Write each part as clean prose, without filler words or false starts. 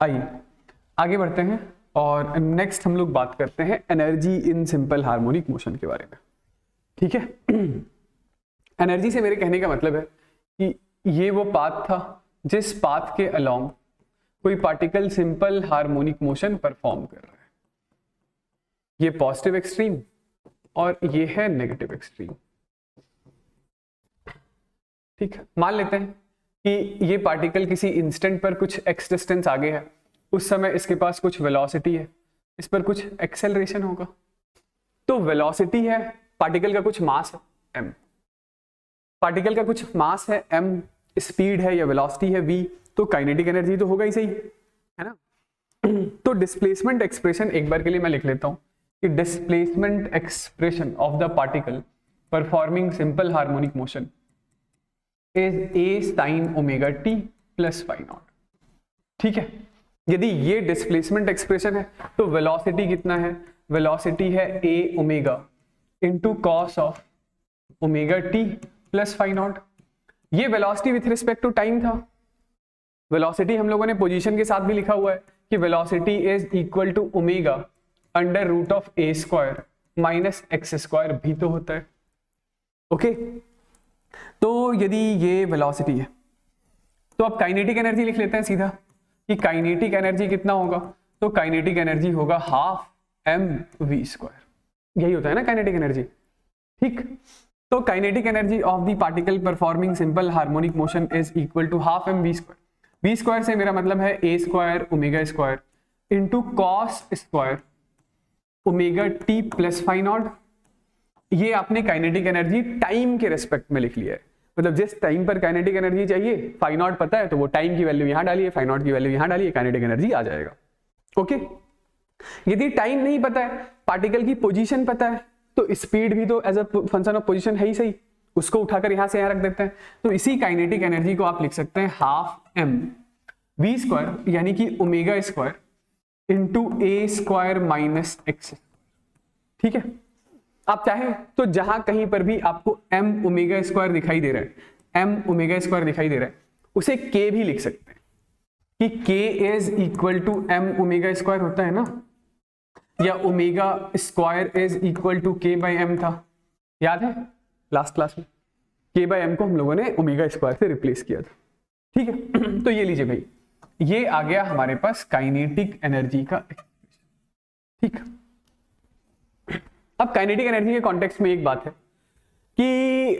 आइए आगे बढ़ते हैं और नेक्स्ट हम लोग बात करते हैं energy in simple harmonic motion के बारे में। ठीक है, एनर्जी से मेरे कहने का मतलब है कि ये वो पाथ था जिस पाथ के अलोंग कोई particle simple harmonic motion perform कर रहा है। ये पॉजिटिव एक्सट्रीम और ये है नेगेटिव एक्सट्रीम। ठीक है, मान लेते हैं कि ये पार्टिकल किसी इंस्टेंट पर कुछ एक्स डिस्टेंस आगे है, उस समय इसके पास कुछ वेलोसिटी है, इस पर कुछ एक्सेलरेशन होगा। तो वेलोसिटी है, पार्टिकल का कुछ मास है m, पार्टिकल का कुछ मास है m, स्पीड है या वेलोसिटी है v, तो काइनेटिक एनर्जी तो होगा ही सही, है ना। तो डिस्प्लेसमेंट एक्सप्रेशन एक बार के लिए मैं लिख लेता हूं कि displacement expression of the particle performing simple harmonic motion is a sin omega t plus phi naught. ठीक है, यदि ये डिस्प्लेसमेंट एक्सप्रेशन है तो वेलोसिटी कितना है, वेलोसिटी है a omega into cos of omega t plus phi naught. ये velocity with respect to time था। वेलोसिटी हम लोगों ने पोजीशन के साथ भी लिखा हुआ है कि velocity is equal to omega under root of a square minus x square भी तो होता है। ओके, तो यदि ये वेलोसिटी है तो अब काइनेटिक एनर्जी लिख लेते हैं सीधा कि काइनेटिक एनर्जी कितना होगा, तो काइनेटिक एनर्जी होगा हाफ एम वी स्क्वायर। यही होता है ना काइनेटिक एनर्जी। ठीक, तो kinetic energy of the particle performing simple harmonic motion is equal to half m v square. V square से मेरा मतलब है a square omega square into cos square omega T plus phi naught. ये आपने kinetic energy time के respect में लिख लिया है, मतलब जिस टाइम पर काइनेटिक एनर्जी चाहिए, फाई नॉट पता है तो वो टाइम की वैल्यू यहां डालिए, फाई नॉट की वैल्यू यहां डालिए, काइनेटिक एनर्जी आ जाएगा। ओके, यदि टाइम नहीं पता है, पार्टिकल की पोजीशन पता है, तो स्पीड भी तो as a function of position है ही सही, उसको उठाकर यहां से यहां रख देते हैं। तो इसी काइनेटिक एनर्जी को आप लिख सकते हैं हाफ एम वी स्क्वायर यानी कि ओमेगा स्क्वायर इंटू ए स्क्वायर माइनस एक्स। ठीक है, आप चाहें तो जहां कहीं पर भी आपको m ओमेगा स्क्वायर दिखाई दे रहा है, m ओमेगा स्क्वायर दिखाई दे रहा है, उसे k भी लिख सकते हैं कि k is equal to m omega square होता है ना, या omega square is equal to k by m था, याद है लास्ट क्लास में k बाई m को हम लोगों ने ओमेगा स्क्वायर से रिप्लेस किया था। ठीक है, तो ये लीजिए भाई, ये आ गया हमारे पास काइनेटिक एनर्जी का एक्सप्रेशन। ठीक, अब काइनेटिक एनर्जी के कॉन्टेक्स्ट में एक बात है कि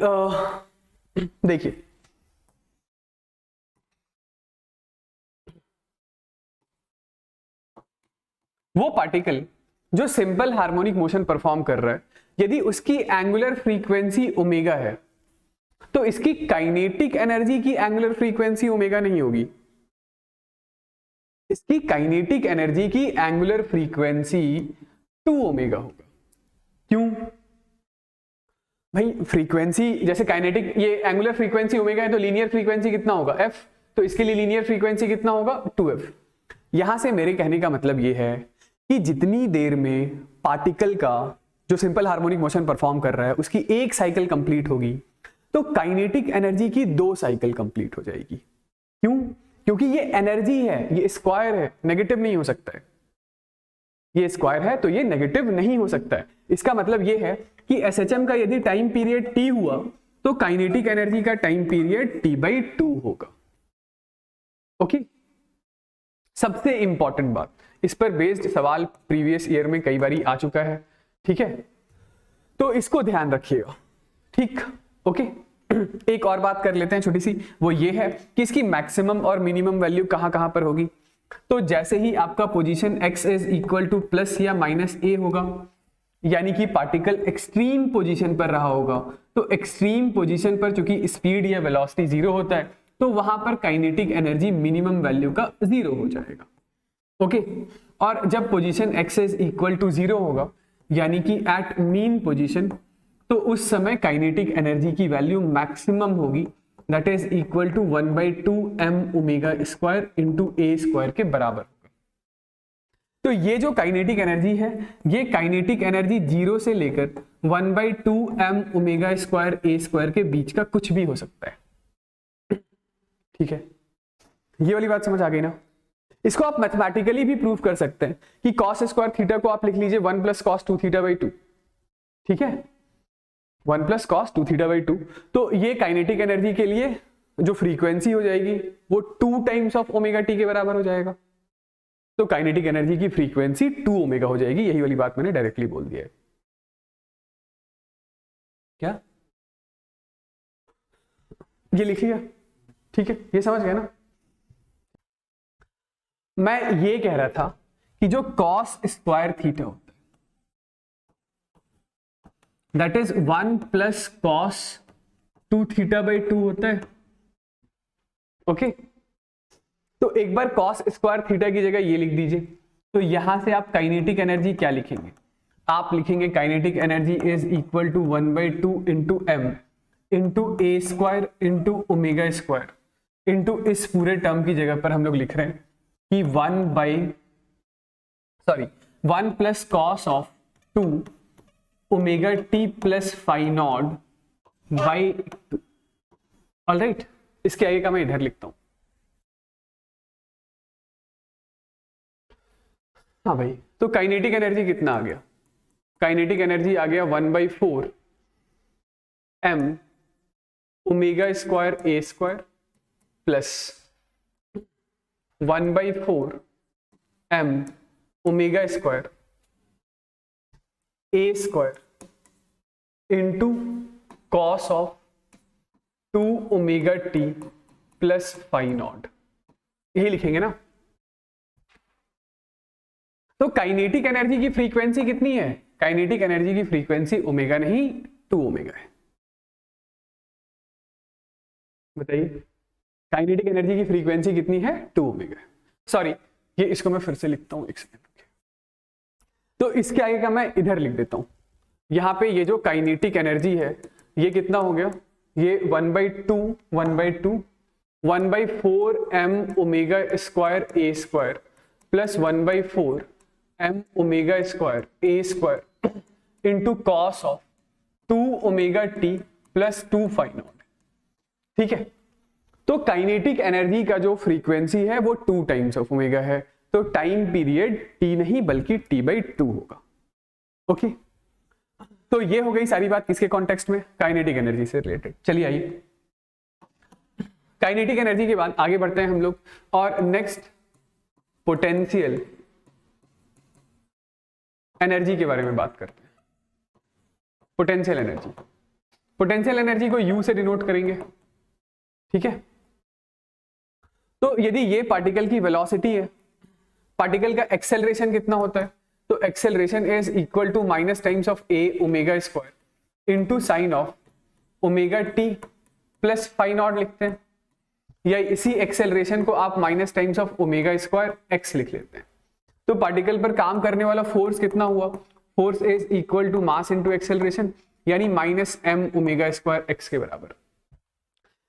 देखिए वो पार्टिकल जो सिंपल हार्मोनिक मोशन परफॉर्म कर रहा है, यदि उसकी एंगुलर फ्रीक्वेंसी ओमेगा है तो इसकी काइनेटिक एनर्जी की एंगुलर फ्रीक्वेंसी ओमेगा नहीं होगी, इसकी काइनेटिक एनर्जी की एंगुलर फ्रीक्वेंसी 2 ओमेगा होगा। क्यों भाई, फ्रीक्वेंसी जैसे काइनेटिक, ये एंगुलर फ्रीक्वेंसी ओमेगा है तो लीनियर फ्रीक्वेंसी कितना होगा f, तो इसके लिए लीनियर फ्रीक्वेंसी कितना होगा 2f। यहां से मेरे कहने का मतलब ये है कि जितनी देर में पार्टिकल का जो सिंपल हार्मोनिक मोशन परफॉर्म कर रहा है उसकी एक साइकिल कंप्लीट होगी तो काइनेटिक एनर्जी की 2 साइकिल कंप्लीट हो जाएगी। क्यों, क्योंकि ये एनर्जी है, ये स्क्वायर है, नेगेटिव नहीं हो सकता है, ये स्क्वायर है तो ये नेगेटिव नहीं हो सकता है। इसका मतलब ये है कि एसएचएम का यदि टाइम पीरियड टी हुआ तो काइनेटिक एनर्जी का टाइम पीरियड t/2 होगा। ओके, सबसे इंपॉर्टेंट बात, इस पर बेस्ड सवाल प्रीवियस ईयर में कई बार आ चुका है। ठीक है, तो इसको ध्यान रखिएगा। ठीक, ओके, एक और बात कर लेते हैं छोटी सी, वो ये है कि इसकी मैक्सिमम और मिनिमम वैल्यू कहां पर होगी। तो जैसे ही आपका position x is equal to plus या माइनस a होगा, यानी कि पार्टिकल एक्सट्रीम पोजीशन पर रहा होगा, तो एक्सट्रीम पोजीशन पर चूंकि स्पीड या वेलोसिटी 0 होता है तो वहां पर काइनेटिक एनर्जी मिनिमम वैल्यू का 0 हो जाएगा। ओके, और जब position x is equal to 0 होगा यानी कि एट मीन पोजीशन, तो उस समय काइनेटिक एनर्जी की वैल्यू मैक्सिमम होगी, that is equal to 1/2 m omega square into a square के बराबर होगा। तो ये जो काइनेटिक एनर्जी है, ये काइनेटिक एनर्जी 0 से लेकर 1/2 m omega square a square के बीच का कुछ भी हो सकता है। ठीक है, ये वाली बात समझ आ गई ना। इसको आप मैथमेटिकली भी प्रूव कर सकते हैं कि कॉस स्क्वायर थीटा को आप लिख लीजिए 1 प्लस कॉस 2 थीटा बाई 2, ठीक है, 1 प्लस कॉस 2 थीटा बाई 2। तो ये काइनेटिक एनर्जी के लिए जो फ्रीक्वेंसी हो जाएगी वो 2 टाइम्स ऑफ ओमेगा टी के बराबर हो जाएगा। तो काइनेटिक एनर्जी की फ्रीक्वेंसी 2 ओमेगा हो जाएगी। यही वाली बात मैंने डायरेक्टली बोल दिया है। क्या ये लिख लिया? ठीक है, ये समझ गए ना। मैं ये कह रहा था कि जो कॉस स्क्वायर थीटा होता है that is 1 plus cos 2 theta by 2 होता है। ओके, तो एक बार कॉस स्क्वायर थीटा की जगह ये लिख दीजिए। तो यहां से आप काइनेटिक एनर्जी क्या लिखेंगे? आप लिखेंगे kinetic energy is equal to 1/2 into M into A square into omega square into इस पूरे टर्म की जगह पर हम लोग लिख रहे हैं कि 1 plus cos of 2 omega T plus phi naught by 2। Alright, इसके आगे का मैं इधर लिखता हूं। हाँ भाई, तो काइनेटिक एनर्जी कितना आ गया? काइनेटिक एनर्जी आ गया 1/4 M omega square A square plus 1/4 M omega square A square into cos of 2 omega T plus phi naught. यही लिखेंगे ना। तो काइनेटिक एनर्जी की फ्रीक्वेंसी कितनी है? काइनेटिक एनर्जी की फ्रीक्वेंसी ओमेगा नहीं 2 ओमेगा है। बताइए, काइनेटिक एनर्जी की फ्रीक्वेंसी कितनी है? 2 ओमेगा। सॉरी, ये इसको मैं फिर से लिखता हूं, एक सेकंड। तो इसके आगे का मैं इधर लिख देता हूं। यहां पे ये जो काइनेटिक एनर्जी है ये कितना हो गया? ये 1/4 M omega square A square plus 1/4 M omega square A square into cos of 2 omega T plus 2 phi naught. ठीक है, तो काइनेटिक एनर्जी का जो फ्रीक्वेंसी है वो 2 टाइम्स ऑफ ओमेगा है। तो टाइम पीरियड टी नहीं बल्कि t/2 होगा। ओके, तो ये हो गई सारी बात किसके कॉन्टेक्स्ट में? काइनेटिक एनर्जी से रिलेटेड। चलिए आइए काइनेटिक एनर्जी के बाद आगे बढ़ते हैं हम लोग और नेक्स्ट पोटेंशियल एनर्जी के बारे में बात करते हैं। पोटेंशियल एनर्जी, पोटेंशियल एनर्जी को U से डिनोट करेंगे। ठीक है, तो यदि ये पार्टिकल की वेलोसिटी है, पार्टिकल का एक्सेलरेशन कितना होता है? तो acceleration is equal to minus times of A omega square into sine of omega T plus phi naught लिखते हैं, या इसी एक्सेलरेशन को आप minus times of omega square X लिख लेते हैं। तो पार्टिकल पर काम करने वाला फोर्स कितना हुआ? Force is equal to mass into acceleration, यानी minus m omega square x के बराबर।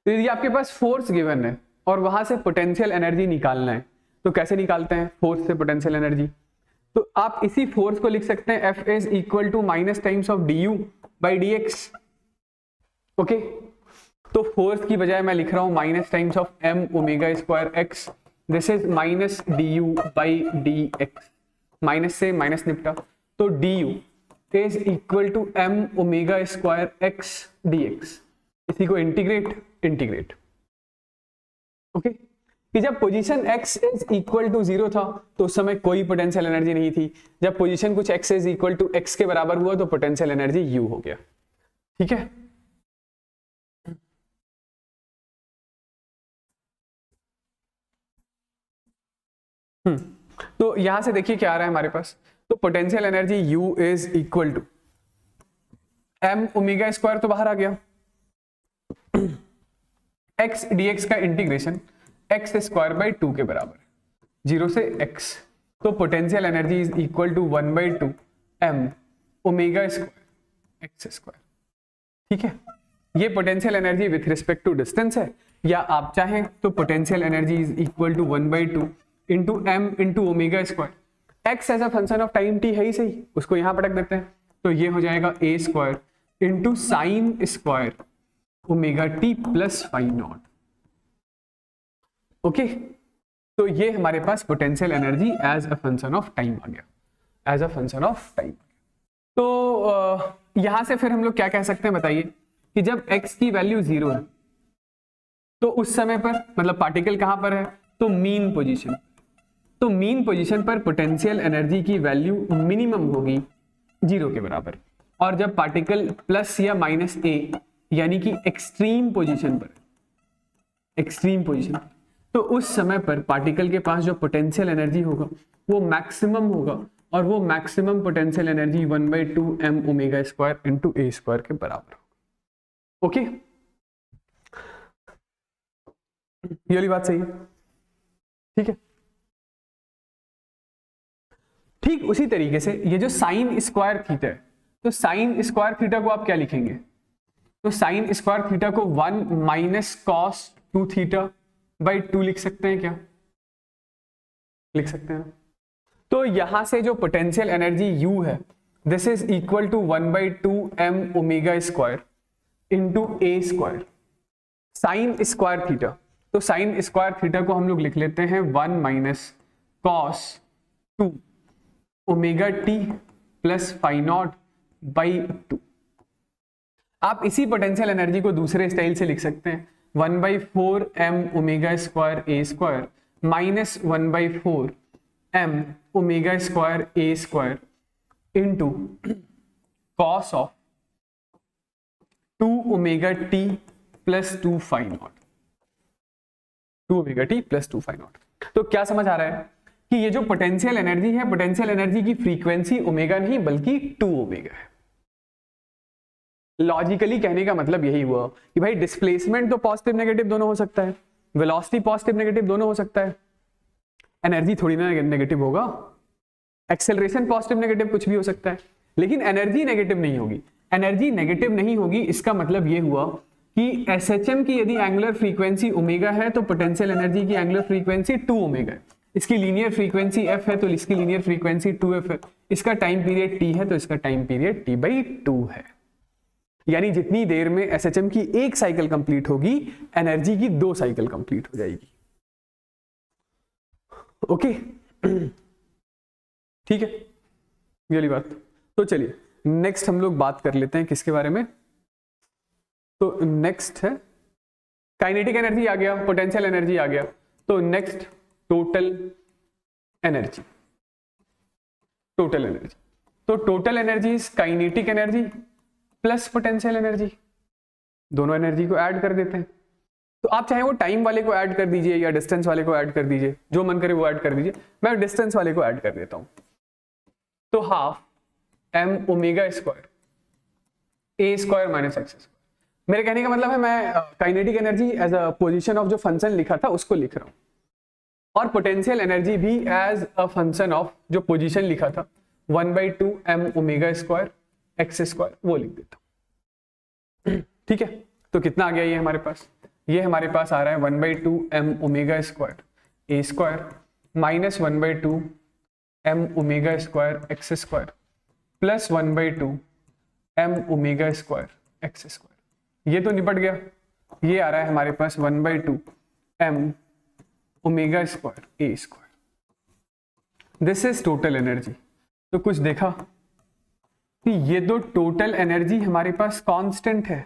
तो यदि आपके पास फोर्स गिवन है और वहां से पोटेंशियल एनर्जी निकालना है तो कैसे निकालते हैं फोर्स से पोटेंशियल एनर्जी? तो आप इसी फोर्स को लिख सकते हैं F is equal to minus times of du by dx। Okay, तो फोर्स की बजाय मैं लिख रहा हूं minus times of m omega square x। This is minus du by dx। Minus से माइनस निपटा, तो du is equal to m omega square x dx। इसी को इंटीग्रेट। ओके, कि जब position x is equal to 0 था तो उस समय कोई पोटेंशियल एनर्जी नहीं थी। जब पोजीशन कुछ x is equal to x के बराबर हुआ तो पोटेंशियल एनर्जी u हो गया। ठीक है, तो यहां से देखिए क्या आ रहा है हमारे पास। तो potential energy u is equal to m omega square तो बाहर आ गया, x dx का इंटीग्रेशन x स्क्वायर बाई 2 के बराबर, 0 से x। तो potential energy is equal to 1/2 m omega square x square. ठीक है, ये potential energy with respect to distance है, या आप चाहें तो potential energy is equal to 1/2 into m into omega square. x as a function of time t है ही सही, उसको यहां पटक देते हैं। तो ये हो जाएगा a square into sine square omega T plus phi naught. Okay, तो ये हमारे पास potential energy as a function of time आ गया, as a function of time. तो यहां से फिर हम लोग क्या कह सकते हैं बताइए, कि जब x की वैल्यू 0 है तो उस समय पर मतलब पार्टिकल कहां पर है, तो मीन पोजीशन। तो मीन पोजीशन पर पोटेंशियल एनर्जी की वैल्यू मिनिमम होगी 0 के बराबर। और जब पार्टिकल प्लस या माइनस a यानी कि एक्सट्रीम पोजीशन पर, एक्सट्रीम पोजीशन, तो उस समय पर पार्टिकल के पास जो पोटेंशियल एनर्जी होगा वो मैक्सिमम होगा, और वो maximum potential energy 1/2 m omega square into ए स्क्वायर के बराबर होगा। ओके, ये वाली बात सही है, ठीक है। ठीक उसी तरीके से ये जो साइन स्क्वायर थीटा है, तो साइन स्क्वायर थीटा को आप क्या लिखेंगे, तो साइन स्क्वायर थीटा को 1 माइनस कॉस 2 थीटा बाई 2 लिख सकते हैं क्या, लिख सकते हैं। तो यहां से जो पोटेंशियल एनर्जी U है, this is equal to 1/2 m omega square into A squared sine square theta. तो साइन स्क्वायर थीटा को हम लोग लिख लेते हैं 1 minus cos 2 omega T plus phi naught by 2। आप इसी पोटेंशियल एनर्जी को दूसरे स्टाइल से लिख सकते हैं 1/4 m omega square A square minus 1/4 m omega square A square into cos of 2 omega T plus 2 phi naught, 2 omega T plus 2 phi naught. तो क्या समझ आ रहा है कि ये जो पोटेंशियल एनर्जी है, पोटेंशियल एनर्जी की फ्रीक्वेंसी ओमेगा नहीं बल्कि 2 ओमेगा है। लॉजिकली कहने का मतलब यही हुआ कि भाई डिस्प्लेसमेंट तो पॉजिटिव नेगेटिव दोनों हो सकता है, वेलोसिटी पॉजिटिव नेगेटिव दोनों हो सकता है, एनर्जी थोड़ी ना नेगेटिव होगा, एक्सेलरेशन पॉजिटिव नेगेटिव कुछ भी हो सकता है, लेकिन एनर्जी नेगेटिव नहीं होगी। एनर्जी नेगेटिव नहीं होगी इसका मतलब ये हुआ कि SHM की यदि एंगुलर फ्रीक्वेंसी ओमेगा है तो पोटेंशियल एनर्जी की एंगुलर फ्रीक्वेंसी 2 ओमेगा है। इसकी लीनियर फ्रीक्वेंसी f है तो इसकी लीनियर फ्रीक्वेंसी 2f है। इसका टाइम पीरियड t है तो इसका टाइम पीरियड t/2 है। यानी जितनी देर में SHM की एक साइकिल कंप्लीट होगी, एनर्जी की 2 साइकिल कंप्लीट हो जाएगी। ओके, ठीक है, ये वाली बात। तो चलिए नेक्स्ट हम लोग बात कर लेते हैं किसके बारे में, तो नेक्स्ट है काइनेटिक एनर्जी आ गया, पोटेंशियल एनर्जी आ गया, तो next total energy. Total energy, तो total energy is kinetic energy plus potential energy, दोनों एनर्जी को ऐड कर देते हैं। तो आप चाहे वो टाइम वाले को ऐड कर दीजिए या डिस्टेंस वाले को ऐड कर दीजिए, जो मन करे वो ऐड कर दीजिए। मैं डिस्टेंस वाले को ऐड कर देता हूं, तो हाफ m ओमेगा स्क्वायर ए स्क्वायर माइनस एक्स स्क्वायर। मेरे कहने का मतलब है मैं kinetic energy as a position of जो फंक्शन लिखा था उसको लिख रहा हूं, और पोटेंशियल एनर्जी भी एज अ फंक्शन ऑफ जो पोजीशन लिखा था 1/2 m omega square x squared वो लिख देता हूं। ठीक है, तो कितना आ गया ये हमारे पास, ये हमारे पास आ रहा है 1/2 m ओमेगा स्क्वायर ए square minus 1/2 m omega square x square plus 1/2 m omega square x square. ये तो निपट गया, ये आ रहा है हमारे पास 1/2 m omega square A square. This is total energy. तो कुछ देखा कि ये तो टोटल एनर्जी हमारे पास कांस्टेंट है।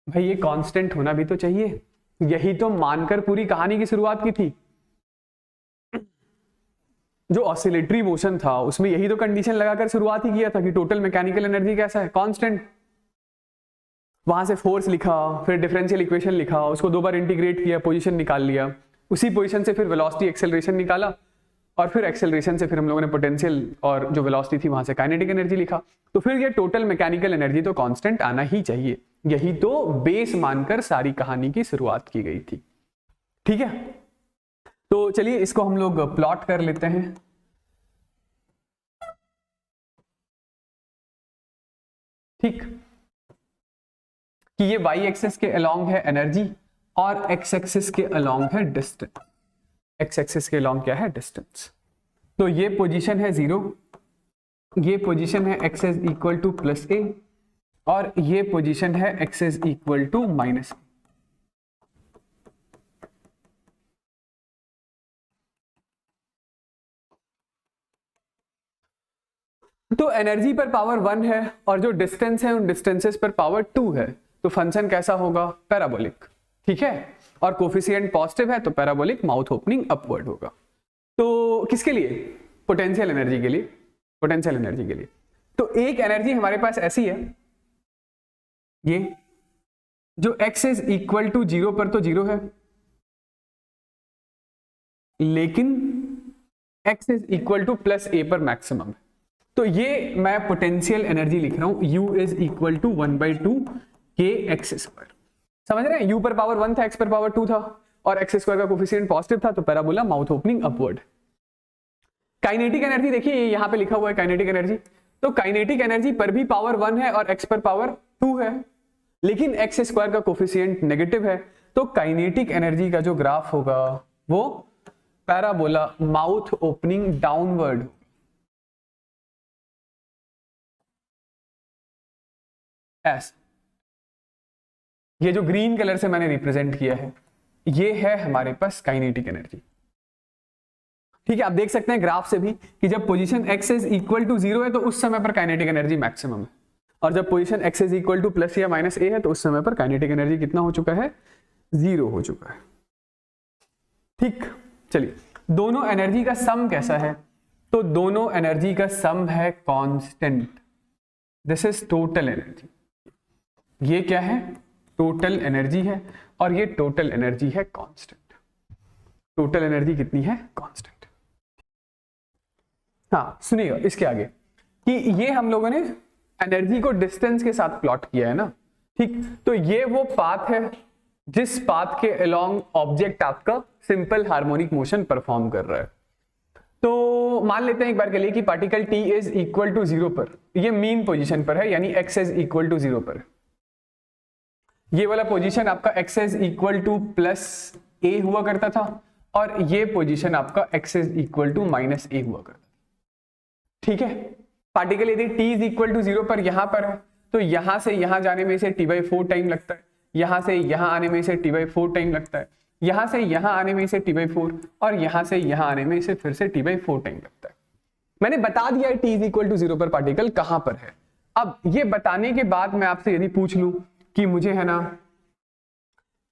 भाई ये कांस्टेंट होना भी तो चाहिए, यही तो मानकर पूरी कहानी की शुरुआत की थी। जो ऑसिलेटरी मोशन था उसमें यही तो कंडीशन लगाकर शुरुआत ही किया था कि टोटल मैकेनिकल एनर्जी कैसा है, कांस्टेंट। वहां से फोर्स लिखा, फिर डिफरेंशियल इक्वेशन लिखा, उसको 2 बार इंटीग्रेट किया, पोजीशन निकाल लिया, उसी पोजीशन से फिर वेलोसिटी एक्सेलरेशन निकाला, और फिर एक्सेलरेशन से फिर हम लोगों ने पोटेंशियल और जो वेलोसिटी थी वहां से काइनेटिक एनर्जी लिखा। तो फिर ये टोटल मैकेनिकल एनर्जी तो कांस्टेंट आना ही चाहिए, यही तो बेस मानकर सारी कहानी की शुरुआत की गई थी। ठीक है, तो चलिए इसको हम लोग प्लॉट कर लेते हैं। ठीक, कि ये y एक्सिस के अलोंग है एनर्जी और x एक्सिस के अलोंग है डिस्टेंस। x एक्सिस के अलोंग क्या है, डिस्टेंस। तो ये पोजीशन है 0, ये पोजीशन है x is equal to plus a, और ये पोजीशन है x is equal to minus a। तो एनर्जी पर पावर 1 है और जो डिस्टेंस है उन डिस्टेंसेस पर पावर 2 है, तो फंक्शन कैसा होगा? पैराबोलिक। ठीक है, और कोफिशिएंट पॉजिटिव है तो पैराबोलिक माउथ ओपनिंग अपवर्ड होगा। तो किसके लिए? पोटेंशियल एनर्जी के लिए। पोटेंशियल एनर्जी के लिए तो एक एनर्जी हमारे पास ऐसी है, ये जो x इज इक्वल टू 0 पर तो 0 है, लेकिन x is equal to plus a पर मैक्सिमम है। तो ये मैं पोटेंशियल एनर्जी लिख रहा हूं, u is equal to 1/2 kx²। समझ रहे हैं? u पर पावर 1 था, x पर पावर 2 था और x² का कोफिशिएंट पॉजिटिव था, तो parabola mouth opening upward. Kinetic energy देखिए, ये यहां पे लिखा हुआ है काइनेटिक एनर्जी। तो काइनेटिक एनर्जी पर भी पावर 1 है और x पर पावर 2 है, लेकिन x² का कोफिशिएंट नेगेटिव है, तो काइनेटिक एनर्जी का जो ग्राफ होगा वो पैराबोला माउथ ओपनिंग डाउनवर्ड। ऐसा ये जो ग्रीन कलर से मैंने रिप्रेजेंट किया है, ये है हमारे पास काइनेटिक एनर्जी। ठीक है, आप देख सकते हैं ग्राफ से भी कि जब position x is equal to 0 है तो उस समय पर काइनेटिक एनर्जी मैक्सिमम है, और जब position x is equal to plus या माइनस a है तो उस समय पर काइनेटिक एनर्जी कितना हो चुका है? 0 हो चुका है। ठीक, चलिए दोनों एनर्जी का सम कैसा है? तो दोनों एनर्जी का सम है constant. This is total energy. ये क्या है? टोटल एनर्जी है, और ये टोटल एनर्जी है कांस्टेंट। टोटल एनर्जी कितनी है? कांस्टेंट। हाँ सुनिएगा इसके आगे कि ये हम लोगों ने एनर्जी को डिस्टेंस के साथ प्लॉट किया है ना। ठीक, तो ये वो पाथ है जिस पाथ के अलोंग ऑब्जेक्ट आपका सिंपल हार्मोनिक मोशन परफॉर्म कर रहा है। तो मान लेते हैं एक बार के लिए कि particle t is equal to 0 पर, ये मीन पोजीशन पर है, यानी x इज इक्वल टू 0 पर। ये वाला पोजीशन आपका x is equal to plus a हुआ करता था, और ये पोजीशन आपका x is equal to minus a हुआ करता था। ठीक है, पार्टिकल यदि t इज इक्वल टू 0 पर यहां पर है, तो यहां से यहां जाने में इसे t/4 टाइम लगता है, यहां से यहां आने में इसे t/4 टाइम लगता है, यहां से यहां आने में इसे t/4, और यहां से यहां आने में इसे फिर से t/4 टाइम लगता है। मैंने बता दिया है t इज इक्वल टू 0 पर पार्टिकल कहां पर है। अब ये बताने के बाद मैं आपसे यदि पूछ लूं कि मुझे है ना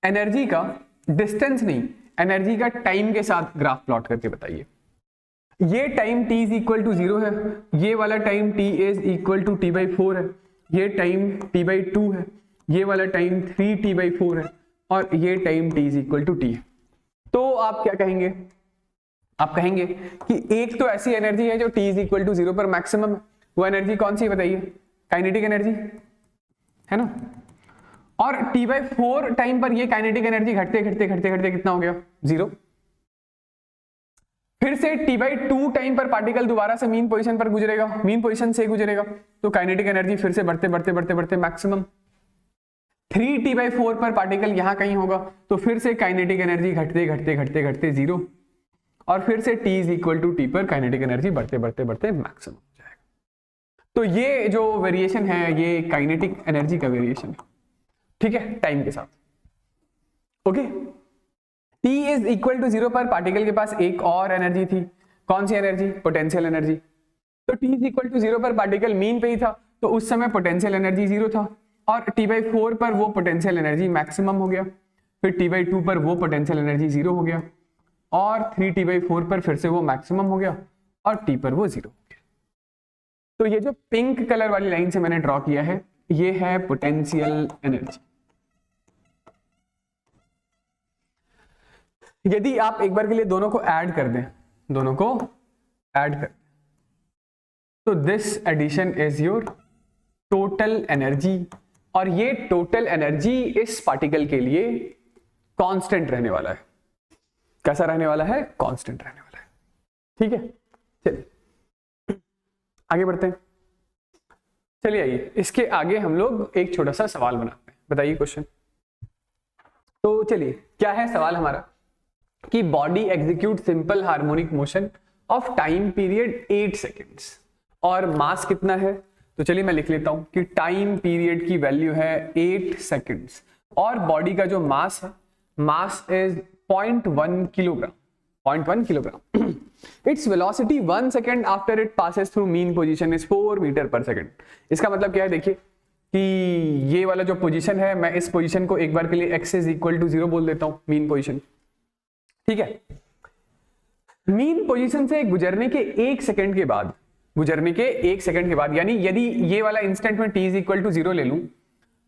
एनर्जी का डिस्टेंस नहीं, एनर्जी का टाइम के साथ ग्राफ प्लॉट करके बताइए। ये time t is equal to 0 है, ये वाला time t is equal to t/4 है, ये टाइम t/2 है, ये वाला टाइम 3t/4 है, और ये time t is equal to t है। तो आप क्या कहेंगे? आप कहेंगे कि एक तो ऐसी एनर्जी है जो t इज इक्वल टू 0 पर मैक्सिमम है। वो एनर्जी कौन सी बताइए? काइनेटिक एनर्जी है ना। और t/4 टाइम पर ये काइनेटिक एनर्जी घटते घटते घटते घटते कितना हो गया? 0। फिर से t/2 टाइम पर पार्टिकल दोबारा से मीन पोजीशन पर गुजरेगा, मीन पोजीशन से गुजरेगा, तो काइनेटिक एनर्जी फिर से बढ़ते बढ़ते बढ़ते बढ़ते मैक्सिमम। 3t/4 पर पार्टिकल यहां कहीं होगा, तो फिर से काइनेटिक एनर्जी घटते घटते घटते घटते 0, और फिर से t is equal to t पर काइनेटिक एनर्जी बढ़ते बढ़ते बढ़ते मैक्सिमम हो जाएगा। तो ये जो वेरिएशन है ये काइनेटिक एनर्जी का वेरिएशन है। ठीक है, टाइम के साथ। Okay, t is equal to 0 पर पार्टिकल के पास एक और एनर्जी थी। कौन सी एनर्जी? Potential energy. तो t इज इक्वल टू 0 पर पार्टिकल मीन पे ही था, तो उस समय पोटेंशियल एनर्जी 0 था, और t/4 पर वो पोटेंशियल एनर्जी मैक्सिमम हो गया, फिर t/2 पर वो पोटेंशियल एनर्जी 0 हो गया, और 3t/4 पर फिर से वो मैक्सिमम हो गया, और t पर वो 0 हो गया। तो ये जो पिंक कलर वाली लाइन से मैंने ड्रॉ किया है, ये है पोटेंशियल एनर्जी। यदि आप एक बार के लिए दोनों को ऐड कर दें, दोनों को ऐड कर, तो this addition is your total energy, और ये टोटल एनर्जी इस पार्टिकल के लिए कांस्टेंट रहने वाला है। कैसा रहने वाला है? कांस्टेंट रहने वाला है। ठीक है, चलिए आगे बढ़ते हैं। चलिए आइए इसके आगे हम लोग एक छोटा सा सवाल बनाते हैं। बताइए क्वेश्चन। तो चलिए क्या है सवाल हमारा कि body execute simple harmonic motion of time period 8 seconds, और मास कितना है? तो चलिए मैं लिख लेता हूं कि टाइम पीरियड की वैल्यू है 8 सेकेंड्स, और बॉडी का जो मास है, mass is 0.1 kilogram. 0.1 kilogram its velocity 1 second after it passes through mean position is 4 metre per second. इसका मतलब क्या है, देखिए कि ये वाला जो पोजीशन है, मैं इस पोजीशन को एक बार के लिए x इज इक्वल टू 0 बोल देता हूं, मीन पोजीशन। ठीक है, मीन पोजीशन से गुजरने के 1 सेकेंड के बाद, यानी यदि ये वाला इंस्टेंट में t इज इक्वल टू 0 ले लूं,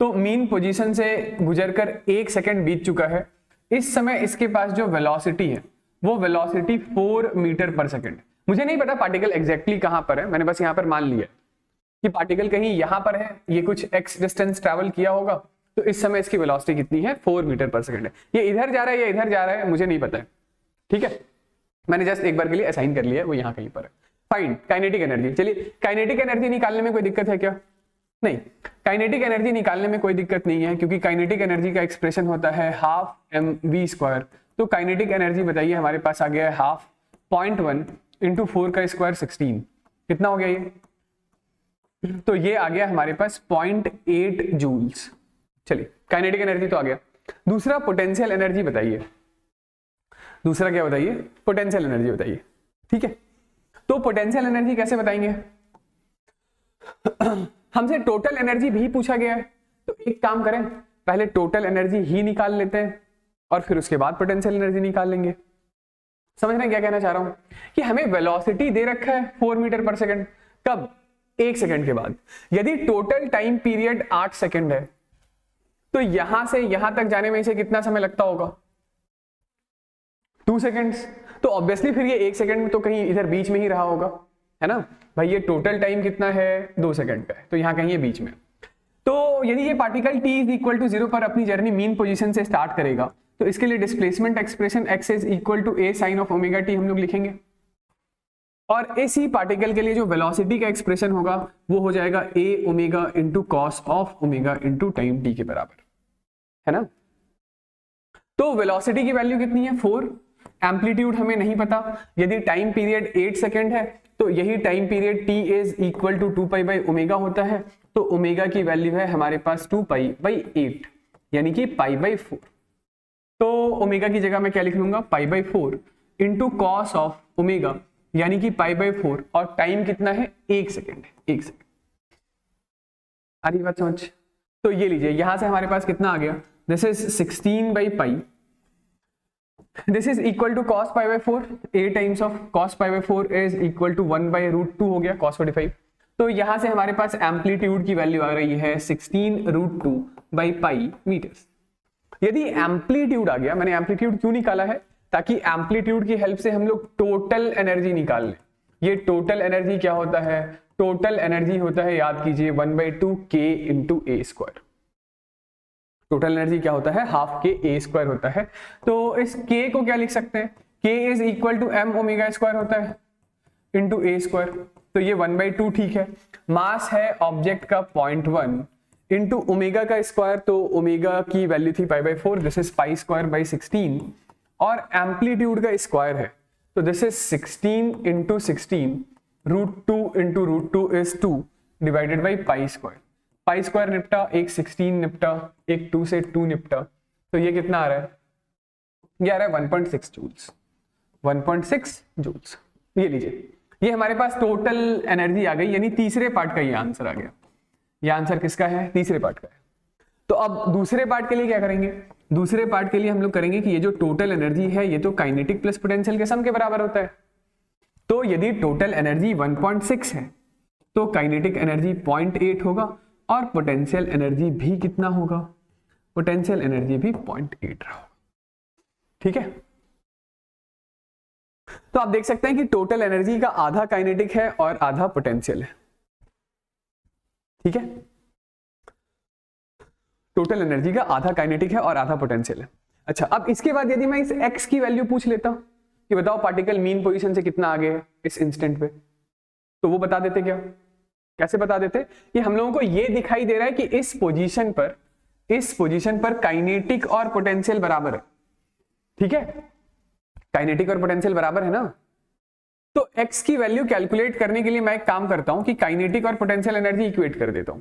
तो मीन पोजीशन से गुजरकर 1 सेकेंड बीत चुका है। इस समय इसके पास जो वेलोसिटी है वो वेलोसिटी 4 मीटर पर सेकेंड। मुझे नहीं पता पार्टिकल एग्जैक्टली कहां पर है, मैंने बस यहां पर मान लिया कि पार्टिकल कहीं यहां पर है, ये कुछ x डिस्टेंस ट्रैवल किया होगा, तो इस समय इसकी वेलोसिटी कितनी है, 4 मीटर पर सेकेंड है। ये इधर जा रहा है या इधर जा रहा है मुझे नहीं पता है। ठीक है, मैंने जस्ट एक बार के लिए असाइन कर लिया, वो यहां कहीं पर है। Find kinetic energy. चलिए, काइनेटिक एनर्जी निकालने में कोई दिक्कत है क्या? नहीं, काइनेटिक एनर्जी निकालने में कोई दिक्कत नहीं है, क्योंकि काइनेटिक एनर्जी का एक्सप्रेशन होता है हाफ mv²। तो काइनेटिक एनर्जी बताइए, हमारे पास आ गया है हाफ 0.1 इंटू 4 का स्क्वायर 16। कितना हो गया ये? तो ये आ गया हमारे पास 0.8 जूल्स। चलिए, काइनेटिक एनर्जी तो आ गया। दूसरा पोटेंशियल एनर्जी बताइए। दूसरा क्या बताइए? पोटेंशियल एनर्जी बताइए। ठीक है, तो पोटेंशियल एनर्जी कैसे बताएंगे? हमसे टोटल एनर्जी भी पूछा गया है, तो एक काम करें, पहले टोटल एनर्जी ही निकाल लेते हैं और फिर उसके बाद पोटेंशियल एनर्जी निकाल लेंगे। समझ रहे हैं क्या कहना चाह रहा हूं? कि हमें वेलोसिटी दे रखा है 4 मीटर पर सेकंड, कब? 1 सेकंड के बाद। यदि टोटल टाइम पीरियड 8 सेकंड है, तो यहां से यहां तक जाने में इसे कितना समय लगता होगा? 2 सेकंड्स। तो ऑब्वियसली फिर ये 1 सेकंड तो कहीं इधर बीच में ही रहा होगा, है ना भाई? ये टोटल टाइम कितना है? 2 सेकंड का है, तो यहां कहीं ये बीच में। तो यदि ये particle t is equal to 0 पर अपनी जर्नी मीन पोजीशन से स्टार्ट करेगा, तो इसके लिए displacement expression x is equal to a sine of omega t हम लोग लिखेंगे, और इसी पार्टिकल के लिए जो वेलोसिटी का एक्सप्रेशन होगा वो हो जाएगा a omega into cos of omega into time t के बराबर, है ना? तो वेलोसिटी की वैल्यू कितनी है? 4। एम्पलीट्यूड हमें नहीं पता। यदि टाइम पीरियड 8 सेकेंड है, तो यही time period t is equal to 2 pi by omega होता है, तो ओमेगा की वैल्यू है हमारे पास 2 पाई बाई 8, यानी कि पाई बाई 4। तो ओमेगा की जगह मैं क्या लिख लूंगा? पाई by 4 into cos of omega, यानी कि पाई बाई 4, और टाइम कितना है? 1 सेकेंड है, 1 सेकेंड। आ रही बात समझ? तो ये लीजिए, यहां से हमारे पास कितना आ गया? This is 16 by pi, this is equal to cos pi by 4, a times of cos pi by 4 is equal to 1 by root 2 हो गया cos 45। तो यहां से हमारे पास एम्पलीट्यूड की वैल्यू आ रही है 16 रूट 2 बाई पाई मीटर्स। यदि एम्पलीट्यूड आ गया, मैंने एम्पलीट्यूड क्यों निकाला है? ताकि एम्पलीट्यूड की हेल्प से हम लोग टोटल एनर्जी निकाल लें। ये टोटल एनर्जी क्या होता है? टोटल एनर्जी होता है, याद कीजिए, 1/2 k इंटू ए स्क्वायर। टोटल एनर्जी क्या होता है? हाफ के ए स्क्वायर होता है। तो इस k को क्या लिख सकते हैं? k is equal to m omega square होता है इंटू ए स्क्वायर। तो ये 1/2 ठीक है। मास है ऑब्जेक्ट का 0.1 इंटू ओमेगा का स्क्वायर, तो ओमेगा की वैल्यू थी pi by 4, this is pi squared by 16, और एम्पलीट्यूड का स्क्वायर है, तो this is 16 into 16 root 2 into root 2 is 2 divided by pi squared. Pi squared निपटा, एक 16 निपटा, एक 2 से 2 निपटा, तो ये कितना आ रहा है? ये आ रहा है 1.6 जूल्स। 1.6 जूल्स। ये लीजिए, ये हमारे पास टोटल एनर्जी आ गई, यानी तीसरे पार्ट का ये आंसर आ गया। ये आंसर किसका है? तीसरे पार्ट का है। तो अब दूसरे पार्ट के लिए क्या करेंगे? दूसरे पार्ट के लिए हम लोग करेंगे कि ये जो टोटल एनर्जी है ये तो काइनेटिक प्लस पोटेंशियल के सम के बराबर होता है। तो यदि टोटल एनर्जी 1.6 है तो काइनेटिक एनर्जी 0.8 होगा, और पोटेंशियल एनर्जी भी कितना होगा? पोटेंशियल एनर्जी भी 0.8 होगा। ठीक है, तो आप देख सकते हैं कि टोटल एनर्जी का आधा काइनेटिक है और आधा पोटेंशियल है। ठीक है, टोटल एनर्जी का आधा काइनेटिक है और आधा पोटेंशियल है। अच्छा, अब इसके बाद यदि मैं इस x की वैल्यू पूछ लेता हूं कि बताओ पार्टिकल मीन पोजीशन से कितना आगे है इस इंस्टेंट पे, तो वो बता देते क्या? कैसे बता देते? कि हम लोगों को ये दिखाई दे रहा है कि इस पोजीशन पर काइनेटिक और पोटेंशियल बराबर है। ठीक है, काइनेटिक और पोटेंशियल बराबर है ना? तो x की वैल्यू कैलकुलेट करने के लिए मैं एक काम करता हूं कि काइनेटिक और पोटेंशियल एनर्जी इक्वेट कर देता हूं।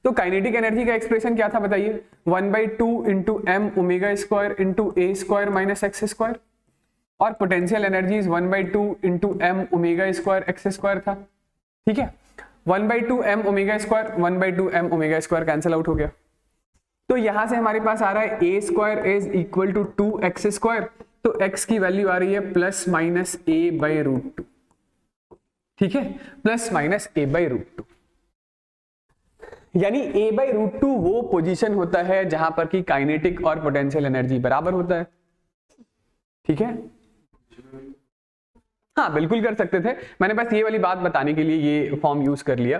तो काइनेटिक एनर्जी का एक्सप्रेशन क्या था बताइए? 1/2 into m omega square into ए स्क्वायर माइनस एक्स स्क्वायर। और potential energy 1/2 into m omega square x square था, ठीक है। 1/2 m omega square, 1/2 m omega square cancel out हो गया। तो यहां से हमारे पास आ रहा है a square is equal to 2x square, तो x की वैल्यू आ रही है plus minus a by root two, ठीक है, plus minus a by root two. यानी a बाई रूट टू वो पोजीशन होता है जहां पर कि काइनेटिक और पोटेंशियल एनर्जी बराबर होता है, ठीक है। हाँ बिल्कुल कर सकते थे, मैंने बस ये वाली बात बताने के लिए ये फॉर्म यूज कर लिया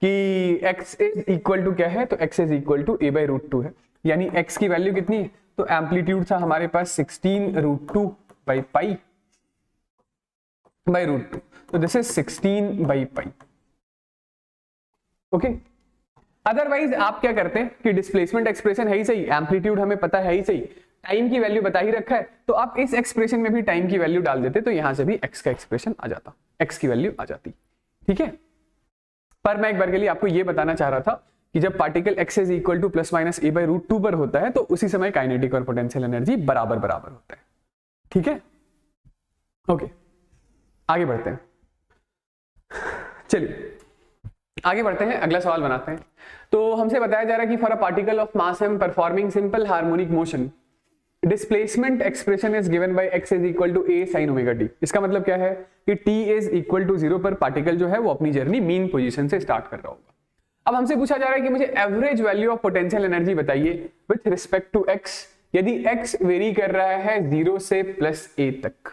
कि x इज इक्वल टू क्या है, तो x is equal to a by root two है। यानी x की वैल्यू कितनी है, तो एम्पलीट्यूड था हमारे पास 16 root two by pi by root two, तो this is 16 by pi, okay. Otherwise आप क्या करते हैं कि डिस्प्लेसमेंट एक्सप्रेशन है ही सही, एम्पलीट्यूड हमें पता है ही सही, टाइम की वैल्यू बता ही रखा है, तो आप इस एक्सप्रेशन में भी टाइम की वैल्यू डाल देते, तो यहां से भी x का एक्सप्रेशन आ जाता, x की वैल्यू आ जाती, ठीक है। पर मैं एक बार के लिए आपको यह बताना चाह रहा था कि जब particle x is equal to plus minus a by root two पर होता है तो उसी समय काइनेटिक और पोटेंशियल एनर्जी बराबर बराबर होता है, ठीक है, ओके। आगे बढ़ते हैं, चलिए आगे बढ़ते हैं, अगला सवाल बनाते हैं। तो हमसे बताया जा रहा है कि for a particle of mass m performing simple harmonic motion displacement expression is given by x is equal to a sin omega t। इसका मतलब क्या है कि t इज इक्वल टू 0 पर पार्टिकल जो है वो अपनी जर्नी मीन पोजीशन से स्टार्ट कर रहा होगा। अब हमसे पूछा जा रहा है कि मुझे average value of potential energy बताइए विथ रिस्पेक्ट टू x। यदि x वेरी कर रहा है 0 से प्लस a तक,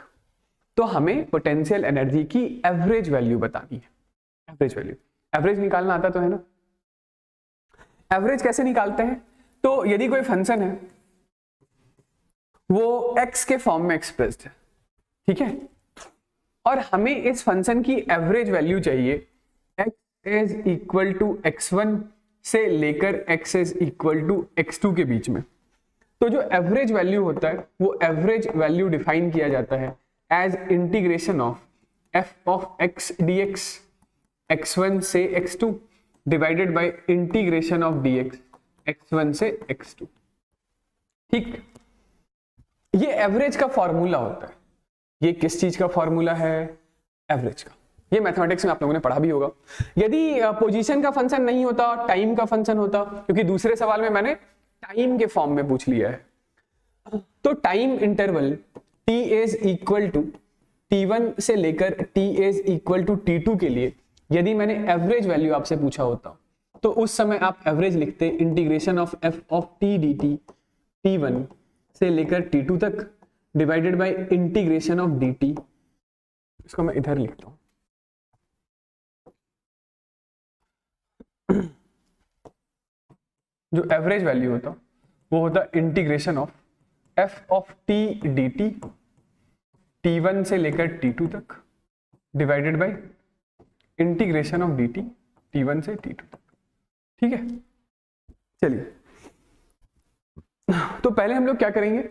तो हमें पोटेंशियल एनर्जी की एवरेज वैल्यू बतानी है। एवरेज वैल्यू, एवरेज निकालना आता तो है ना। एवरेज कैसे निकालते हैं, तो यदि कोई फंक्शन है वो x के फॉर्म में एक्सप्रेस्ड है, ठीक है, और हमें इस फंक्शन की एवरेज वैल्यू चाहिए x is equal to x1 से लेकर x is equal to x2 के बीच में। तो जो एवरेज वैल्यू होता है वो एवरेज वैल्यू डिफाइन किया जाता है as integration of f of x dx x1 से x2 divided by integration of dx x1 से x2, ठीक। ये एवरेज का फॉर्मूला होता है। ये किस चीज का फॉर्मूला है, एवरेज का। ये मैथमेटिक्स में आप लोगों ने पढ़ा भी होगा। यदि पोजीशन का फंक्शन नहीं होता, टाइम का फंक्शन होता, क्योंकि दूसरे सवाल में मैंने टाइम के फॉर्म में पूछ लिया है, तो time interval t is equal to t1 से लेकर t is equal to t2 के लिए यदि मैंने एवरेज वैल्यू आपसे पूछा होता तो उस समय आप एवरेज लिखते integration of f of t dt t1 से लेकर t2 तक divided by integration of dt। इसको मैं इधर लिखता हूं, जो एवरेज वैल्यू होता वो होता integration of f of t dt t1 से लेकर t2 तक divided by integration of dt t1 से t2 तक, ठीक है। चलिए, तो पहले हम लोग क्या करेंगे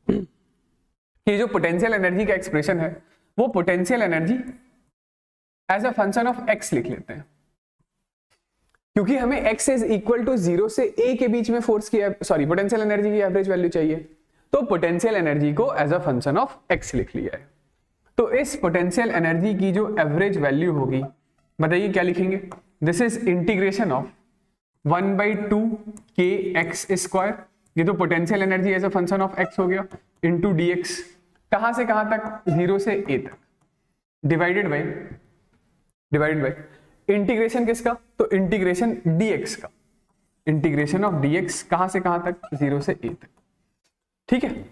कि जो पोटेंशियल एनर्जी का एक्सप्रेशन है वो potential energy as a function of x लिख लेते हैं, क्योंकि हमें x इज इक्वल टू 0 से a के बीच में फोर्स की पोटेंशियल एनर्जी की एवरेज वैल्यू चाहिए, तो पोटेंशियल एनर्जी को as a function of x लिख लिया है। तो इस पोटेंशियल एनर्जी की जो एवरेज वैल्यू होगी, बताइए क्या लिखेंगे। This is integration of 1/2 kx squared, ये तो potential energy as a function of x हो गया, इंटू dx, कहां से कहां तक, 0 से a तक, डिवाइडेड बाय इंटीग्रेशन किसका, तो इंटीग्रेशन dx का, इंटीग्रेशन ऑफ dx कहां से कहां तक, 0 से a तक, ठीक है।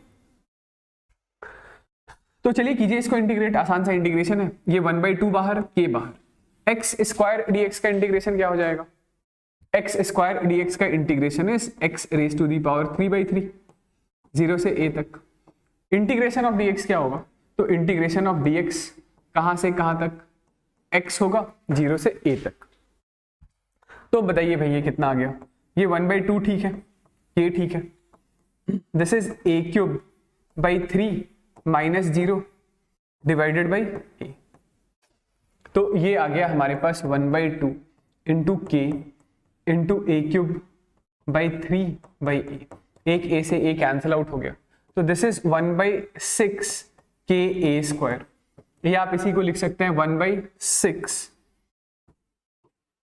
तो चलिए कीजिए इसको इंटीग्रेट, आसान सा इंटीग्रेशन है। ये 1/2 बाहर, k बाहर, x स्क्वायर dx का इंटीग्रेशन क्या हो जाएगा, x स्क्वायर dx का integration is x raise to the power 3/3 0 से a तक। इंटीग्रेशन ऑफ dx क्या होगा, तो इंटीग्रेशन ऑफ dx कहां से कहां तक, x होगा 0 से a तक। तो बताइए भैया कितना आ गया, ये 1/2 ठीक है, ये ठीक है, this is a³ minus 0 divided by a। तो ये आ गया हमारे पास 1/2 into k into a³ by 3/a। एक a से a कैंसिल आउट हो गया, तो दिस इज 1/6 KA²। ये आप इसी को लिख सकते हैं 1/6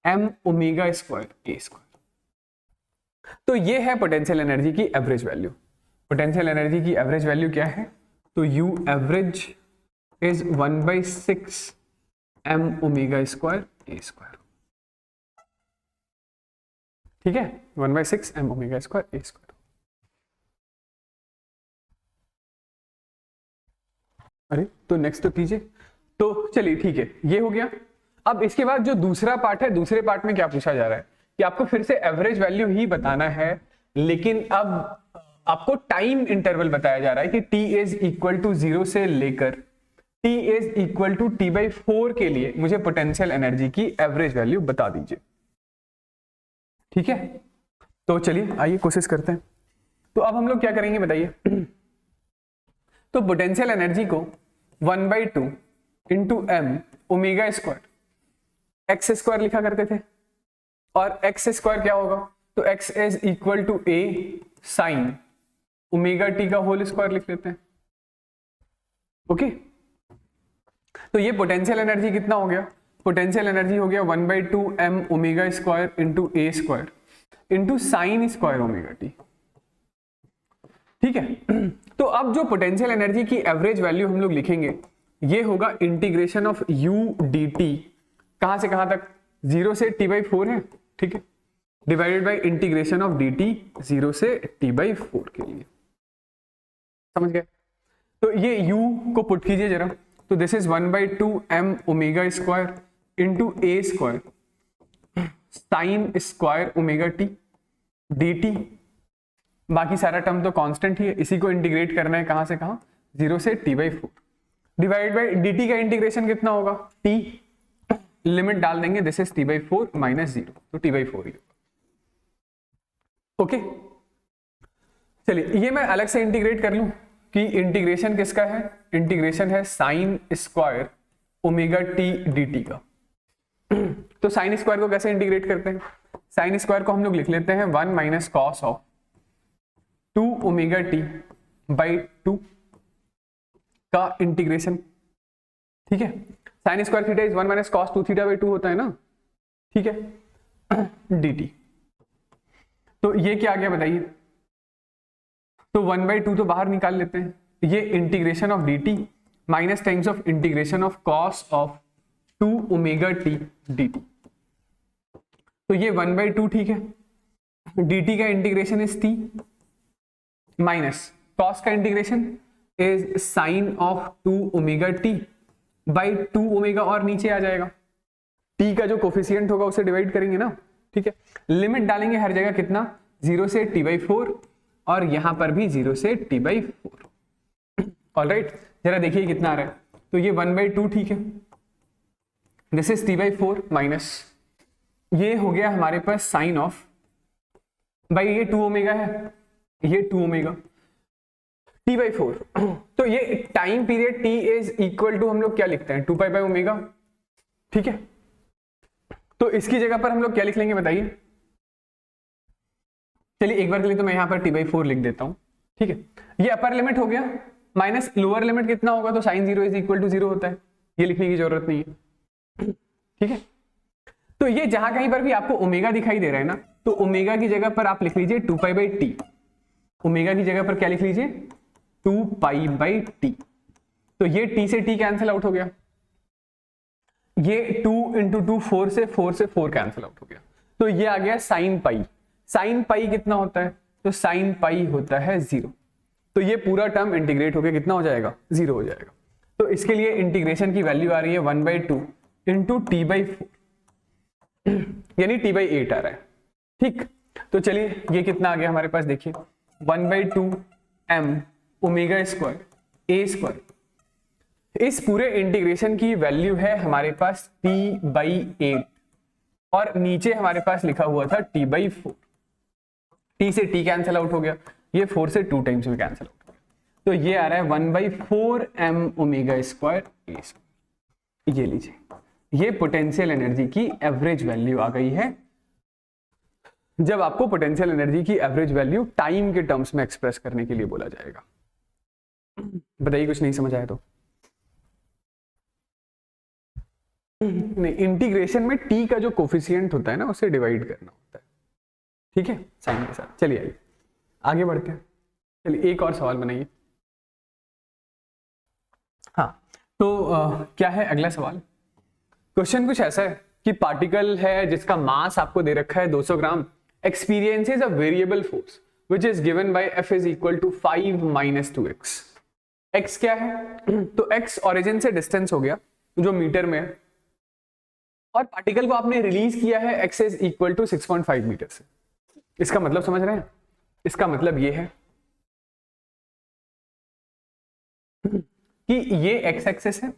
m⍵² A²। तो ये है पोटेंशियल एनर्जी की एवरेज वैल्यू। पोटेंशियल एनर्जी की एवरेज वैल्यू क्या है? तो U average is 1/6 m⍵² A²। ठीक है, 1/6 m⍵² A²। अरे तो नेक्स्ट तो कीजिए। तो चलिए ठीक है, ये हो गया। अब इसके बाद जो दूसरा पार्ट है, दूसरे पार्ट में क्या पूछा जा रहा है कि आपको फिर से एवरेज वैल्यू ही बताना है, लेकिन अब आपको टाइम इंटरवल बताया जा रहा है कि t इज इक्वल टू 0 से लेकर t is equal to t/4 के लिए मुझे पोटेंशियल एनर्जी की एवरेज वैल्यू बता दीजिए। ठीक है, तो चलिए आइए कोशिश करते हैं। तो अब हम लोग क्या करेंगे बताइए। तो पोटेंशियल एनर्जी को 1/2 इंटू m⍵² x² लिखा करते थे, और x² क्या होगा? तो x is equal to a sine ⍵t का होल स्क्वायर लिख लेते हैं। ओके, तो ये पोटेंशियल एनर्जी कितना हो गया? पोटेंशियल एनर्जी हो गया 1/2 m⍵² into a² into sine square ⍵t। ठीक है, तो अब जो पोटेंशियल एनर्जी की एवरेज वैल्यू हम लोग लिखेंगे, ये होगा इंटीग्रेशन ऑफ u dt, कहां से कहां तक? 0 से t/4 है, ठीक है, divided by integration of dt 0 से t/4 के लिए। समझ गए? तो ये u को पुट कीजिए जरा। तो this is 1/2 m⍵² into a² sine square ⍵t dt। बाकी सारा टर्म तो कांस्टेंट ही है, इसी को इंटीग्रेट करना है कहां से कहां? 0 से t/4 डिवाइड बाय dt का इंटीग्रेशन कितना होगा? t, लिमिट डाल देंगे, दिस इज t/4 माइनस 0, तो t/4 ही होगा। ओके, चलिए ये मैं अलग से इंटीग्रेट कर लूं कि इंटीग्रेशन किसका है? इंटीग्रेशन है साइन स्क्वायर ⍵t dt का। तो साइन स्क्वायर को कैसे इंटीग्रेट करते हैं? साइन स्क्वायर को हम लोग लिख लेते हैं 1 माइनस कॉस ऑफ 2⍵t/2 का इंटीग्रेशन। ठीक है, sine square theta is 1 minus cos 2θ/2 होता है ना, ठीक है, dt। तो ये क्या आ गया बताइए? तो 1/2 तो बाहर निकाल लेते हैं, ये integration of dt minus times of integration of cos of 2⍵t dt। तो ये 1/2, ठीक है, dt का integration is t minus cos का integration is sine of 2⍵t/2ω, और नीचे आ जाएगा t का जो कोफिशिएंट होगा उसे डिवाइड करेंगे ना, ठीक है, लिमिट डालेंगे हर जगह कितना? 0 से t/4, और यहां पर भी 0 से t/4। ऑलराइट, जरा देखिए कितना आ रहा है। तो ये 1/2, ठीक है, दिस इज t/4 माइनस ये हो गया हमारे पास साइन ऑफ, भाई ये 2ω है, ये 2ω t/4। तो ये time period t is equal to हम लोग क्या लिखते हैं? 2π/ω। ठीक है, तो इसकी जगह पर हम लोग क्या लिख लेंगे बताइए? चलिए एक बार के लिए तो मैं यहां पर t/4 लिख देता हूं। ठीक है, ये अपर लिमिट हो गया, माइनस लोअर लिमिट कितना होगा? तो साइन 0 इज इक्वल टू 0 होता है, ये लिखने की जरूरत नहीं है। ठीक है, तो ये जहां कहीं पर भी आपको ओमेगा दिखाई दे रहा है ना, तो ओमेगा की जगह पर आप लिख लीजिए 2π/t। ओमेगा की जगह पर क्या लिख लीजिए? 2π/t। तो ये t से t कैंसिल आउट हो गया, ये 2 × 2 4 से 4 कैंसिल आउट हो गया, तो ये आ गया साइन पाई। साइन पाई कितना होता है? तो साइन पाई होता है 0। तो ये पूरा टर्म इंटीग्रेट होकर कितना हो जाएगा? 0 हो जाएगा। तो इसके लिए इंटीग्रेशन की वैल्यू आ रही है 1/2 × t/4, यानी t/8 आ रहा है। ठीक, तो चलिए ये कितना आ गया हमारे पास? देखिए 1/2 m⍵² a²। इस पूरे इंटीग्रेशन की वैल्यू है हमारे पास t/8, और नीचे हमारे पास लिखा हुआ था t/4। t से t कैंसिल आउट हो गया, ये 4 से 2 टाइम्स में कैंसिल आउट हो गया, तो ये आ रहा है 1/4 m⍵² a²। ये लीजिए, ये पोटेंशियल एनर्जी की एवरेज वैल्यू आ गई है। जब आपको पोटेंशियल एनर्जी की एवरेज वैल्यू टाइम के टर्म्स में एक्सप्रेस करने के लिए बोला जाएगा। बताइए कुछ नहीं समझ आया तो। नहीं, इंटीग्रेशन में टी का जो कोफिशिएंट होता है ना उसे डिवाइड करना होता है, ठीक है, साइन के साथ। चलिए आइए आगे बढ़ते हैं। चलिए एक और सवाल बनाइए। हाँ, तो क्या है अगला सवाल। क्वेश्चन कुछ ऐसा है कि पार्टिकल है जिसका मास आपको दे रखा है 200 gram, experiences a variable force which is given by F is equal to 5 - 2x। x क्या है? तो x ओरिजिन से डिस्टेंस हो गया जो मीटर में है, और पार्टिकल को आपने रिलीज किया है x is equal to 6.5 metre से। इसका मतलब समझ रहे हैं? इसका मतलब ये है कि ये x एक्सिस है,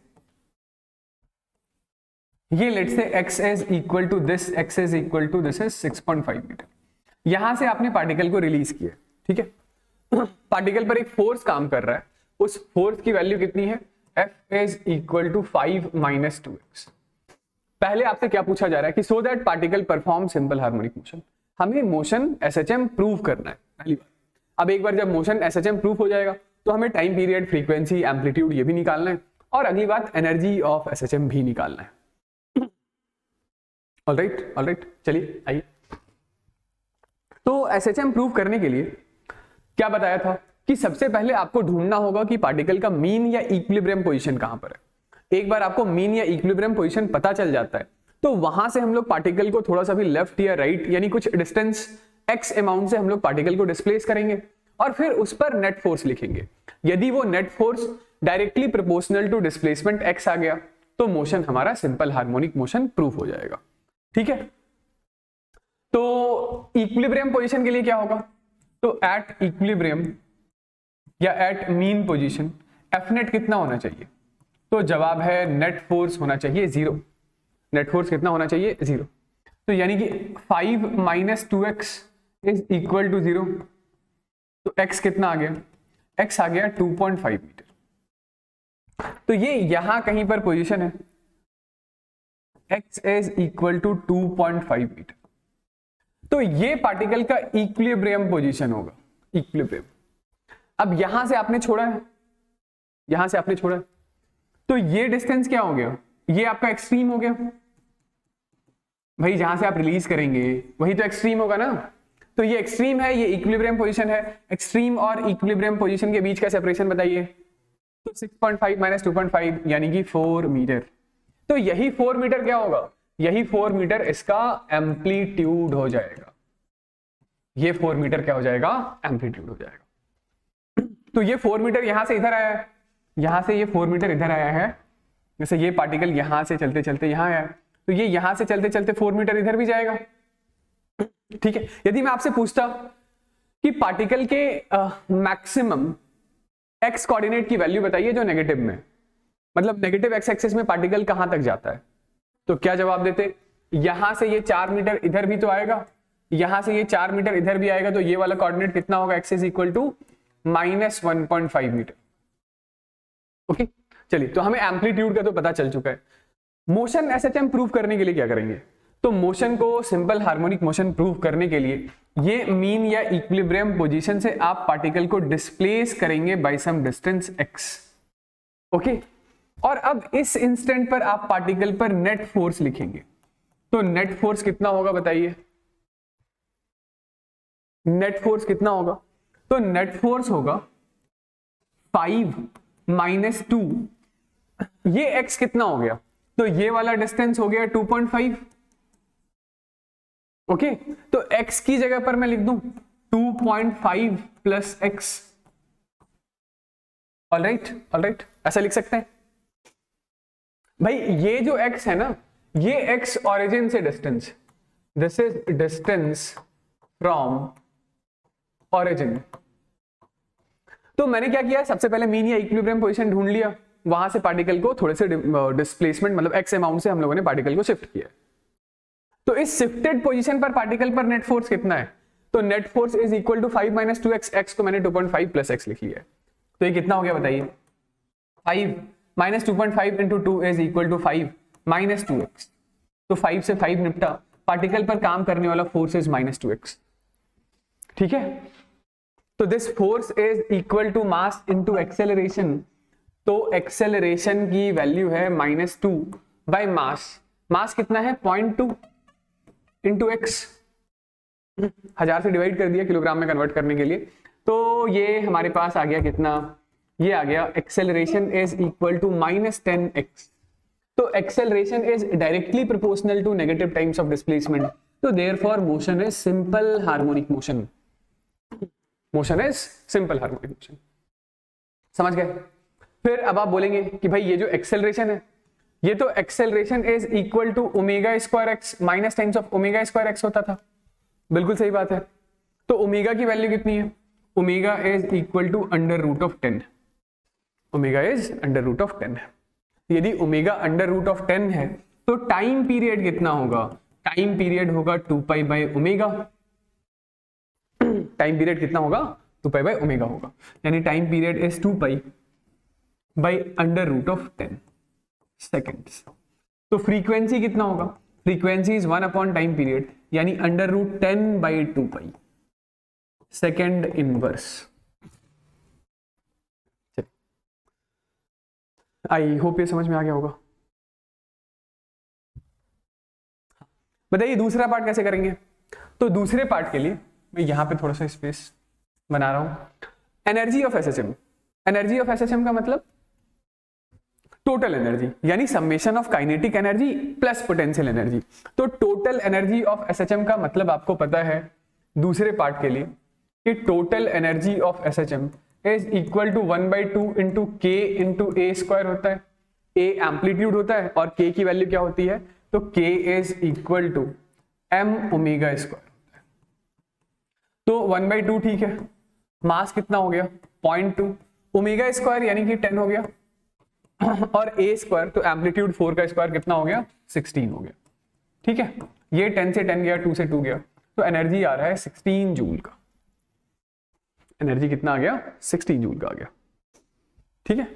ये लेट से x is equal to this, x is equal to this is 6.5 metre. यहां से आपने पार्टिकल को रिलीज किया, ठीक है। पार्टिकल पर एक फोर्स काम कर रहा है, उस फोर्स की वैल्यू कितनी है? F is equal to 5 - 2x। पहले आपसे क्या पूछा जा रहा है कि so that particle perform simple harmonic motion. हमें मोशन SHM प्रूव करना है पहली बार। अब एक बार जब मोशन SHM प्रूव हो जाएगा तो हमें टाइम पीरियड, फ्रीक्वेंसी, एम्पलीट्यूड ये भी निकालना है, और अगली बात एनर्जी ऑफ SHM भी निकालना है। ऑलराइट, चलिए आइए। तो SHM प्रूव करने के लिए क्या बताया था कि सबसे पहले आपको ढूंढना होगा कि पार्टिकल का मीन या इक्विलिब्रियम पोजीशन कहां पर है। एक बार आपको मीन या इक्विलिब्रियम पोजीशन पता चल जाता है तो वहां से हम लोग पार्टिकल को थोड़ा सा भी लेफ्ट या राइट यानी कुछ डिस्टेंस x अमाउंट से हम लोग पार्टिकल को डिस्प्लेस करेंगे, और फिर उस पर नेट फोर्स लिखेंगे। यदि वो net force directly proportional to displacement x आ गया तो मोशन हमारा सिंपल हार्मोनिक मोशन प्रूफ हो जाएगा, ठीक है। तो इक्विलिब्रियम पोजीशन के लिए क्या होगा? तो एट इक्विलिब्रियम या at mean position F net कितना होना चाहिए? तो जवाब है नेट फोर्स होना चाहिए 0। नेट फोर्स कितना होना चाहिए? 0। तो यानी कि 5 - 2x इज इक्वल टू 0। तो x कितना आ गया? x आ गया 2.5 मीटर। तो ये यहां कहीं पर पोजीशन है, x is equal to 2.5 metre. तो ये पार्टिकल का इक्विलिब्रियम पोजीशन होगा, इक्विलिब्रियम। अब यहां से आपने छोड़ा है, यहां से आपने छोड़ा है, तो ये डिस्टेंस क्या हो गया? ये आपका एक्सट्रीम हो गया भाई। जहां से आप रिलीज करेंगे वही तो एक्सट्रीम होगा ना। तो ये एक्सट्रीम है, ये इक्विलिब्रियम पोजीशन है। एक्सट्रीम और इक्विलिब्रियम पोजीशन के बीच का सेपरेशन बताइए। तो 6.5 - 2.5 यानी कि 4 मीटर। तो यही 4 मीटर क्या होगा? यही 4 मीटर इसका एम्पलीट्यूड हो जाएगा। ये 4 मीटर क्या हो जाएगा? एम्पलीट्यूड हो जाएगा। तो ये 4 मीटर यहां से इधर आया है, यहां से ये 4 मीटर इधर आया है। जैसे ये पार्टिकल यहां से चलते चलते यहां आया, तो ये यहां से चलते चलते 4 मीटर इधर भी जाएगा, ठीक है। यदि मैं आपसे पूछता कि पार्टिकल के मैक्सिमम एक्स कोऑर्डिनेट की वैल्यू बताइए जो नेगेटिव में, मतलब नेगेटिव एक्स एक्सिस में पार्टिकल कहां तक जाता है, तो क्या जवाब देते? यहां से ये 4 मीटर इधर भी तो आएगा, यहां से ये 4 मीटर इधर भी आएगा, तो ये वाला कोऑर्डिनेट कितना होगा? X is equal to -1.5 metre. Okay, चलिए, तो हमें एम्पलीट्यूड का तो पता चल चुका है। मोशन SHM प्रूव करने के लिए क्या करेंगे? तो मोशन को, सिंपल हार्मोनिक मोशन प्रूव करने के लिए ये मीन या इक्विलिब्रियम पोजीशन से आप पार्टिकल को डिस्प्लेस करेंगे by some distance x। Okay, और अब इस इंस्टेंट पर आप पार्टिकल पर नेट फोर्स लिखेंगे। तो नेट फोर्स कितना होगा बताइए? नेट फोर्स कितना होगा? तो नेट फोर्स होगा 5 - 2, ये x कितना हो गया? तो ये वाला डिस्टेंस हो गया 2.5। ओके, तो x की जगह पर मैं लिख दूं 2.5 प्लस x। ऑलराइट, ऐसा लिख सकते हैं भाई। ये जो x है ना, ये x ओरिजिन से distance, this is distance from origin. तो मैंने क्या किया? सबसे पहले मीन या इक्विलिब्रियम पोजीशन ढूंढ लिया, वहां से पार्टिकल को थोड़े से डिस्प्लेसमेंट मतलब x अमाउंट से हम लोगों ने पार्टिकल को शिफ्ट किया। तो इस शिफ्टेड पोजीशन पर पार्टिकल पर नेट फोर्स कितना है? तो net force is equal to 5 - 2x, x को मैंने 2.5 प्लस x लिख लिया है। तो ये कितना हो गया बताइए? 5 - 2.5 into 2 is equal to 5 - 2x। तो 5 से 5 निपटा, पार्टिकल पर काम करने वाला फोर्स इज -2x, ठीक है। तो this force is equal to mass into acceleration. तो एक्सेलरेशन की वैल्यू है -2 बाय मास। मास कितना है 0.2 इंटू एक्स, 1000 से डिवाइड कर दिया किलोग्राम में कन्वर्ट करने के लिए। तो ये हमारे पास आ गया कितना, ये आ गया acceleration is equal to -10x। तो acceleration is directly proportional to negative times of displacement, तो therefore motion is simple harmonic motion. Motion is simple harmonic motion, समझ गए। फिर अब आप बोलेंगे कि भाई ये जो एक्सेलरेशन है, ये तो acceleration is equal to omega square x minus times of omega square x होता था। बिल्कुल सही बात है। तो ओमेगा की वैल्यू कितनी है, omega is equal to √10। Omega is √10 है। यदि ओमेगा √10 है तो टाइम पीरियड कितना होगा, टाइम पीरियड होगा 2π बाय ओमेगा। टाइम पीरियड कितना होगा, 2π बाय ओमेगा होगा, यानी time period is 2π by √10 seconds. तो फ्रीक्वेंसी कितना होगा, frequency is 1 upon time period, यानी √10 by 2π second inverse. I hope ये समझ में आ गया होगा। बताइए दूसरा पार्ट कैसे करेंगे। तो दूसरे पार्ट के लिए मैं यहां पे थोड़ा सा स्पेस बना रहा हूं। Energy of SHM, energy of SHM का मतलब टोटल एनर्जी, यानी summation of kinetic energy plus potential energy. तो टोटल एनर्जी ऑफ एसएचएम का मतलब आपको पता है दूसरे पार्ट के लिए कि total energy of SHM is equal to 1/2 into k into A squared होता है। ए एम्पलीट्यूड होता है और के की वैल्यू क्या होती है, तो k is equal to m omega square होता है। तो 1/2 ठीक है। मास कितना हो गया 0.2, ओमेगा स्क्वायर यानी कि 10 हो गया, और ए स्क्वायर तो एम्पलीट्यूड 4 का स्क्वायर कितना हो गया 16 हो गया। ठीक है, ये 10 से 10 गया, 2 से 2 गया, तो एनर्जी आ रहा है 16 जूल का। एनर्जी कितना आ गया 16 जूल का आ गया। ठीक है।